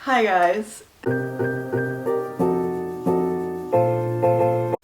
Hi guys.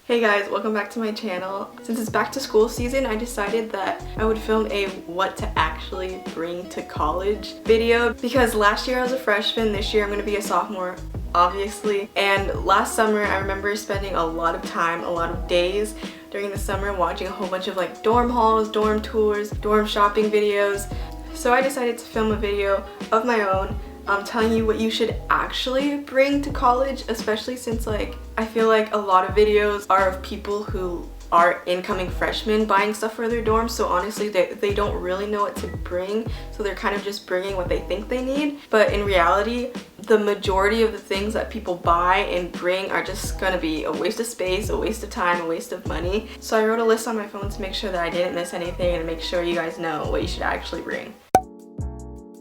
Hey guys, welcome back to my channel. Since it's back to school season, I decided that I would film a what to actually bring to college video because last year I was a freshman, this year I'm going to be a sophomore, obviously. And last summer I remember spending a lot of time, a lot of days during the summer watching a whole bunch of like dorm hauls, dorm tours, dorm shopping videos. So I decided to film a video of my own telling you what you should actually bring to college, especially since like I feel like a lot of videos are of people who are incoming freshmen buying stuff for their dorms, so honestly they don't really know what to bring, so they're kind of just bringing what they think they need. But in reality, the majority of the things that people buy and bring are just gonna be a waste of space, a waste of time, a waste of money. So I wrote a list on my phone to make sure that I didn't miss anything and to make sure you guys know what you should actually bring.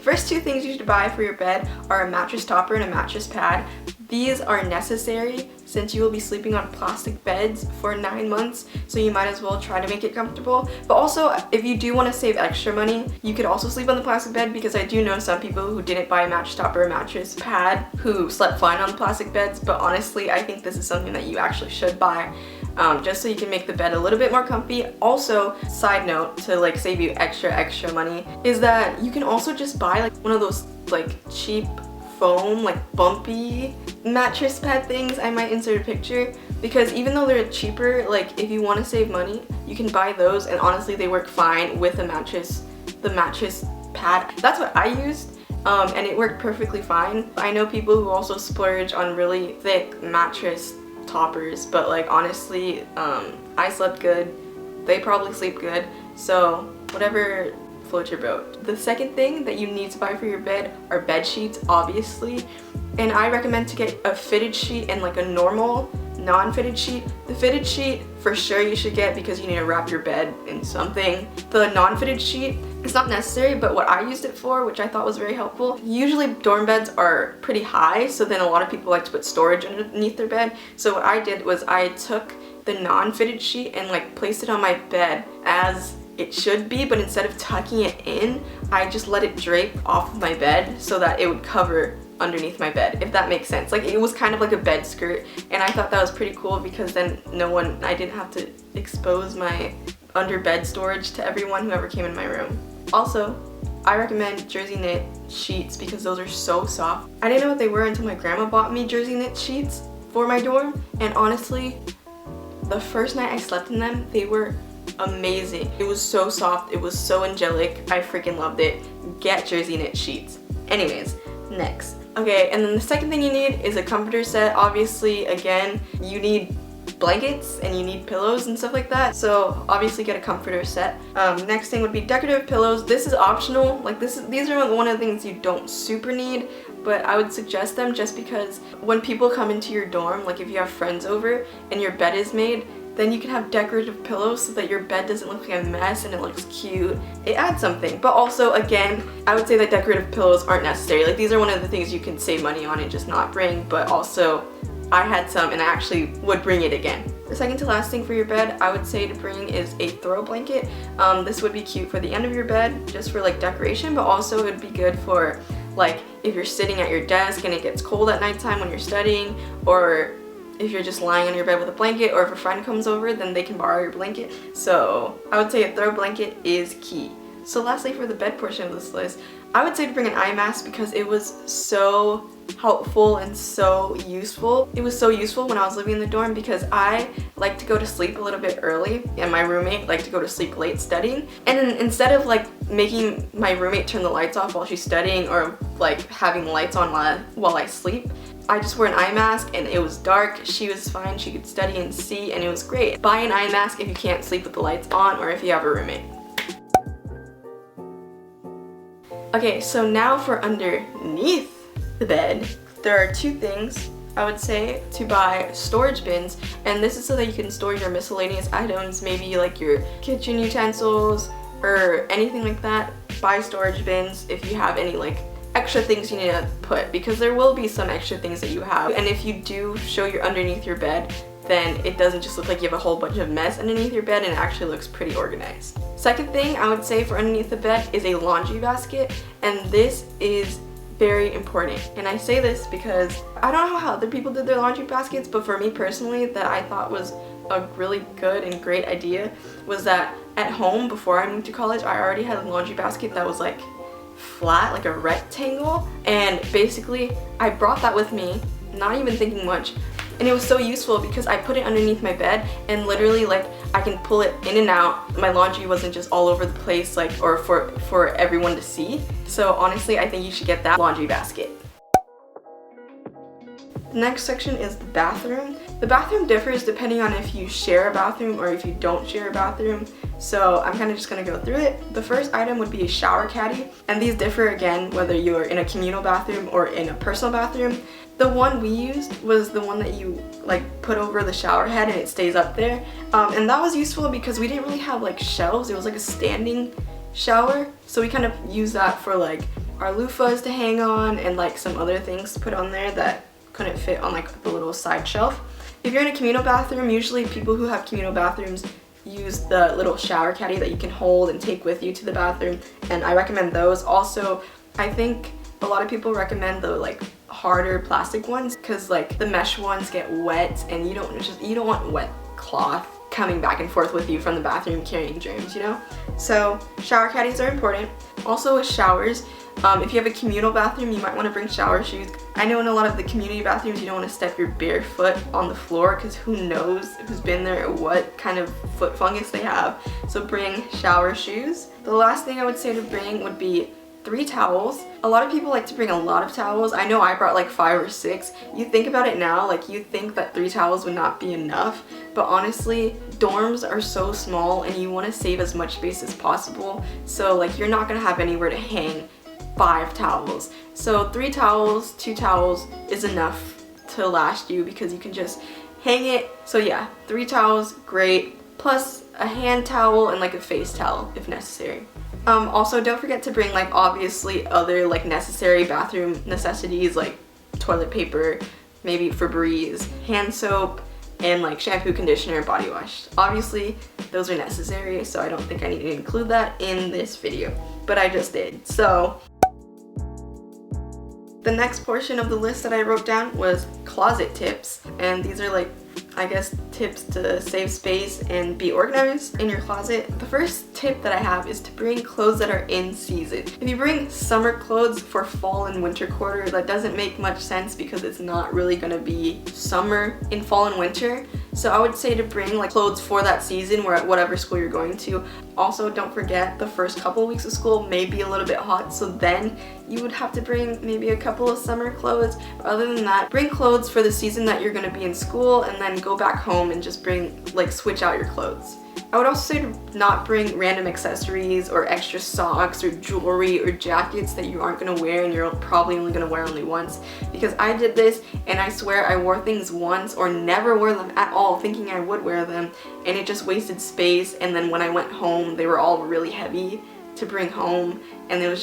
First two things you should buy for your bed are a mattress topper and a mattress pad. These are necessary since you will be sleeping on plastic beds for 9 months, so you might as well try to make it comfortable. But also, if you do want to save extra money, you could also sleep on the plastic bed, because I do know some people who didn't buy a mattress topper or mattress pad who slept fine on the plastic beds. But honestly, I think this is something that you actually should buy. Just so you can make the bed a little bit more comfy. Also, side note to like save you extra money is that you can also just buy like one of those like cheap foam, like bumpy mattress pad things. I might insert a picture, because even though they're cheaper, like if you want to save money, you can buy those, and honestly they work fine with the mattress pad. That's what I used. And it worked perfectly fine. I know people who also splurge on really thick mattress toppers, but like honestly, I slept good, they probably sleep good, so whatever floats your boat. The second thing that you need to buy for your bed are bed sheets, obviously, and I recommend to get a fitted sheet and like a normal non-fitted sheet. The fitted sheet for sure you should get because you need to wrap your bed in something. The non-fitted sheet, it's not necessary, but what I used it for, which I thought was very helpful, usually dorm beds are pretty high, so then a lot of people like to put storage underneath their bed. So what I did was I took the non-fitted sheet and like placed it on my bed as it should be, but instead of tucking it in, I just let it drape off of my bed so that it would cover underneath my bed, if that makes sense. Like it was kind of like a bed skirt, and I thought that was pretty cool because then I didn't have to expose my under bed storage to everyone who ever came in my room. Also, I recommend jersey knit sheets because those are so soft. I didn't know what they were until my grandma bought me jersey knit sheets for my dorm, and honestly, the first night I slept in them, they were amazing. It was so soft, it was so angelic, I freaking loved it. Get jersey knit sheets. Anyways, next. Okay, and then the second thing you need is a comforter set. Obviously, again, you need blankets and you need pillows and stuff like that, so obviously get a comforter set. Next thing would be decorative pillows. This is optional. Like these are one of the things you don't super need, but I would suggest them just because when people come into your dorm, like if you have friends over and your bed is made, then you can have decorative pillows so that your bed doesn't look like a mess and it looks cute. It adds something. But also, again, I would say that decorative pillows aren't necessary. Like these are one of the things you can save money on and just not bring, but also I had some and I actually would bring it again. The second to last thing for your bed I would say to bring is a throw blanket. This would be cute for the end of your bed, just for like decoration, but also it would be good for like if you're sitting at your desk and it gets cold at nighttime when you're studying, or if you're just lying on your bed with a blanket, or if a friend comes over, then they can borrow your blanket. So I would say a throw blanket is key. So lastly, for the bed portion of this list, I would say to bring an eye mask because it was so helpful and so useful. It was so useful when I was living in the dorm because I like to go to sleep a little bit early and my roommate liked to go to sleep late studying. And then instead of like making my roommate turn the lights off while she's studying, or like having the lights on while I sleep, I just wore an eye mask and it was dark. She was fine, she could study and see, and it was great. Buy an eye mask if you can't sleep with the lights on or if you have a roommate. Okay, so now for underneath the bed, there are two things I would say to buy: storage bins, and this is so that you can store your miscellaneous items, maybe like your kitchen utensils or anything like that. Buy storage bins if you have any like extra things you need to put, because there will be some extra things that you have, and if you do show your underneath your bed, then it doesn't just look like you have a whole bunch of mess underneath your bed, and it actually looks pretty organized. Second thing I would say for underneath the bed is a laundry basket, and this is very important. And I say this because I don't know how other people did their laundry baskets, but for me personally, that I thought was a really good and great idea was that at home before I moved to college, I already had a laundry basket that was like flat, like a rectangle, and basically I brought that with me, not even thinking much, and it was so useful because I put it underneath my bed and literally like I can pull it in and out. My laundry wasn't just all over the place, like, or for everyone to see. So honestly, I think you should get that laundry basket. The next section is the bathroom. The bathroom differs depending on if you share a bathroom or if you don't share a bathroom. So I'm kind of just going to go through it. The first item would be a shower caddy, and these differ again whether you're in a communal bathroom or in a personal bathroom. The one we used was the one that you like put over the shower head and it stays up there, and that was useful because we didn't really have like shelves. It was like a standing shower, so we kind of used that for like our loofahs to hang on and like some other things to put on there that couldn't fit on like the little side shelf. If you're in a communal bathroom, usually people who have communal bathrooms use the little shower caddy that you can hold and take with you to the bathroom, and I recommend those. Also, I think a lot of people recommend the like harder plastic ones because like the mesh ones get wet and you don't want wet cloth coming back and forth with you from the bathroom carrying germs, you know? So shower caddies are important. Also with showers, if you have a communal bathroom, you might want to bring shower shoes. I know in a lot of the community bathrooms you don't want to step your bare foot on the floor because who knows who's been there or what kind of foot fungus they have. So bring shower shoes. The last thing I would say to bring would be 3 towels. A lot of people like to bring a lot of towels. I know I brought like 5 or 6. You think about it now, like you think that 3 towels would not be enough, but honestly, dorms are so small and you want to save as much space as possible. So like you're not gonna have anywhere to hang 5 towels. So 3 towels, 2 towels is enough to last you because you can just hang it. So yeah, 3 towels, great. Plus a hand towel and like a face towel if necessary. Also, don't forget to bring like obviously other like necessary bathroom necessities like toilet paper, maybe Febreze, hand soap, and like shampoo, conditioner, body wash. Obviously, those are necessary, so I don't think I need to include that in this video, but I just did. So the next portion of the list that I wrote down was closet tips, and these are like, I guess, tips to save space and be organized in your closet. The first tip that I have is to bring clothes that are in season. If you bring summer clothes for fall and winter quarter, that doesn't make much sense because it's not really gonna be summer in fall and winter. So I would say to bring like clothes for that season or at whatever school you're going to. Also, don't forget the first couple of weeks of school may be a little bit hot, so then you would have to bring maybe a couple of summer clothes. But other than that, bring clothes for the season that you're gonna be in school and then go back home and just bring, like, switch out your clothes. I would also say to not bring random accessories or extra socks or jewelry or jackets that you aren't gonna wear and you're probably only gonna wear only once, because I did this and I swear I wore things once or never wore them at all thinking I would wear them, and it just wasted space, and then when I went home they were all really heavy to bring home and it was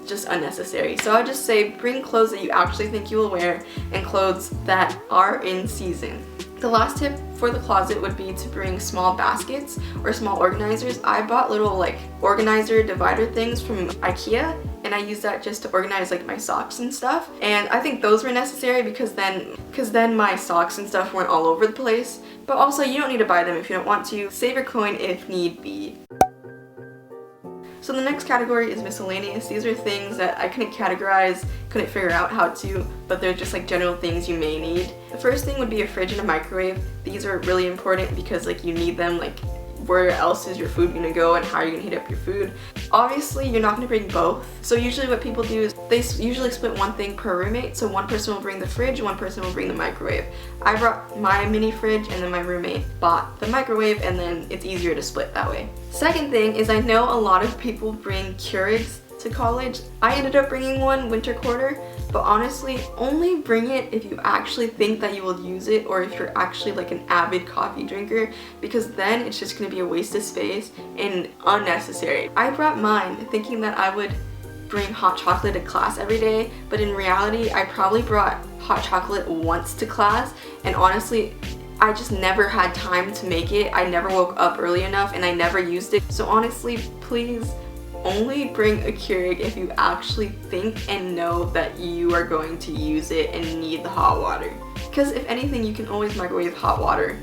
just unnecessary. So I would just say bring clothes that you actually think you will wear and clothes that are in season. The last tip for the closet would be to bring small baskets or small organizers. I bought little like organizer divider things from IKEA, and I use that just to organize like my socks and stuff. And I think those were necessary because then my socks and stuff weren't all over the place. But also, you don't need to buy them if you don't want to. Save your coin if need be. So the next category is miscellaneous. These are things that I couldn't categorize, couldn't figure out how to, but they're just like general things you may need. The first thing would be a fridge and a microwave. These are really important because like you need them, like where else is your food gonna go and how are you gonna heat up your food. Obviously, you're not gonna bring both. So usually what people do is they usually split one thing per roommate. So one person will bring the fridge, one person will bring the microwave. I brought my mini fridge and then my roommate bought the microwave, and then it's easier to split that way. Second thing is, I know a lot of people bring Keurigs to college. I ended up bringing one winter quarter, but honestly, only bring it if you actually think that you will use it or if you're actually like an avid coffee drinker, because then it's just gonna be a waste of space and unnecessary. I brought mine thinking that I would bring hot chocolate to class every day, but in reality, I probably brought hot chocolate once to class, and honestly, I just never had time to make it. I never woke up early enough and I never used it. So honestly, please only bring a Keurig if you actually think and know that you are going to use it and need the hot water. Because if anything, you can always microwave hot water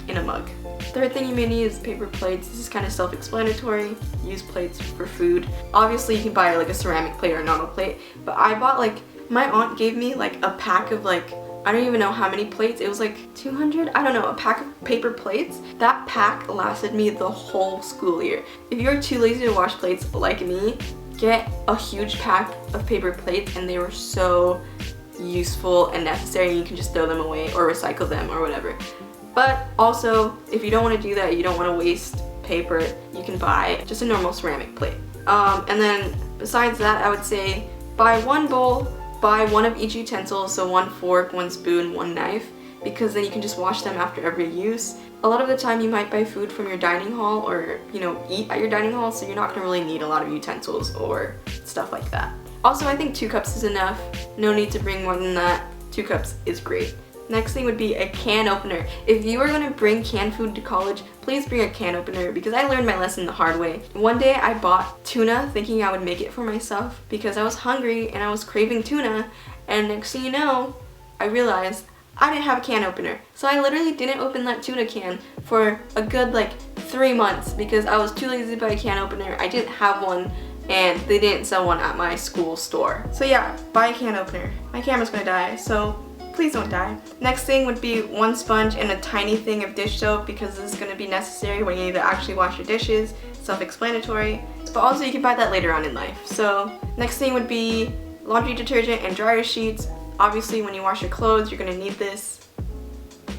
in a mug. Third thing you may need is paper plates. This is kind of self-explanatory. Use plates for food. Obviously, you can buy like a ceramic plate or a normal plate, but I bought like, my aunt gave me like a pack of like, I don't even know how many plates. It was like 200? I don't know, a pack of paper plates. That pack lasted me the whole school year. If you're too lazy to wash plates like me, get a huge pack of paper plates, and they were so useful and necessary. You can just throw them away or recycle them or whatever. But also, if you don't want to do that, you don't want to waste paper, you can buy just a normal ceramic plate. And then besides that, I would say buy one bowl, buy one of each utensil, so one fork, one spoon, one knife, because then you can just wash them after every use. A lot of the time you might buy food from your dining hall or, you know, eat at your dining hall, so you're not going to really need a lot of utensils or stuff like that. Also, I think 2 cups is enough. No need to bring more than that. 2 cups is great. Next thing would be a can opener. If you are going to bring canned food to college, please bring a can opener, because I learned my lesson the hard way. One day I bought tuna thinking I would make it for myself because I was hungry and I was craving tuna, and next thing you know, I realized I didn't have a can opener. So I literally didn't open that tuna can for a good like 3 months because I was too lazy to buy a can opener. I didn't have one and they didn't sell one at my school store. So yeah, buy a can opener. My camera's gonna die, so please don't die. Next thing would be 1 sponge and a tiny thing of dish soap, because this is going to be necessary when you need to actually wash your dishes. Self-explanatory. But also you can buy that later on in life. So next thing would be laundry detergent and dryer sheets. Obviously when you wash your clothes, you're going to need this.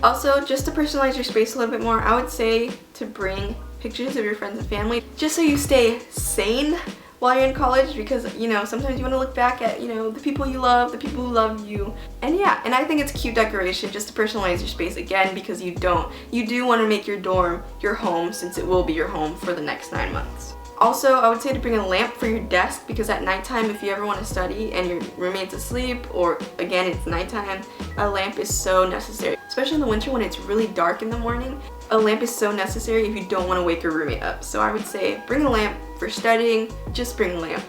Also, just to personalize your space a little bit more, I would say to bring pictures of your friends and family, just so you stay sane while you're in college, because, you know, sometimes you want to look back at, you know, the people you love, the people who love you. And yeah, and I think it's cute decoration just to personalize your space again, because you do want to make your dorm your home, since it will be your home for the next 9 months. Also, I would say to bring a lamp for your desk, because at nighttime, if you ever want to study and your roommate's asleep, or again, it's nighttime, a lamp is so necessary. Especially in the winter when it's really dark in the morning, a lamp is so necessary if you don't want to wake your roommate up. So I would say bring a lamp for studying, just bring a lamp.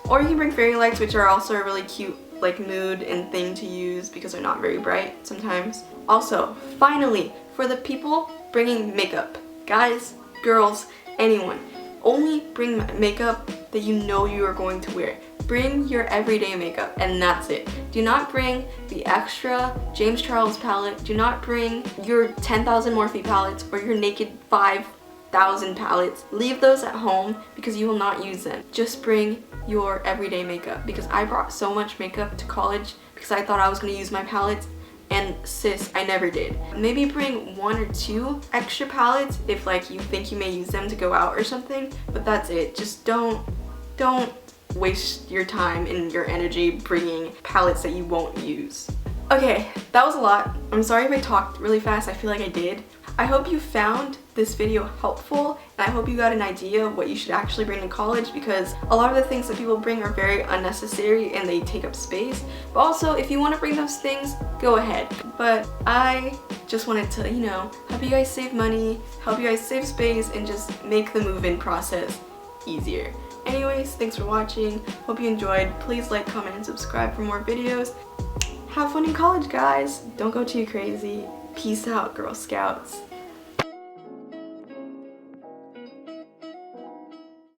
Or you can bring fairy lights, which are also a really cute like mood and thing to use because they're not very bright sometimes. Also, finally, for the people bringing makeup, guys, girls, anyone, only bring makeup that you know you are going to wear. Bring your everyday makeup, and that's it. Do not bring the extra James Charles palette. Do not bring your 10,000 Morphe palettes or your Naked 5,000 palettes. Leave those at home because you will not use them. Just bring your everyday makeup, because I brought so much makeup to college because I thought I was going to use my palettes, and sis, I never did. Maybe bring 1 or 2 extra palettes if like you think you may use them to go out or something, but that's it. Just don't waste your time and your energy bringing palettes that you won't use. Okay, that was a lot. I'm sorry if I talked really fast. I feel like I did. I hope you found this video helpful, and I hope you got an idea of what you should actually bring to college, because a lot of the things that people bring are very unnecessary and they take up space. But also, if you want to bring those things, go ahead. But I just wanted to, you know, help you guys save money, help you guys save space, and just make the move-in process easier. Anyways, thanks for watching. Hope you enjoyed. Please like, comment, and subscribe for more videos. Have fun in college, guys. Don't go too crazy. Peace out, Girl Scouts.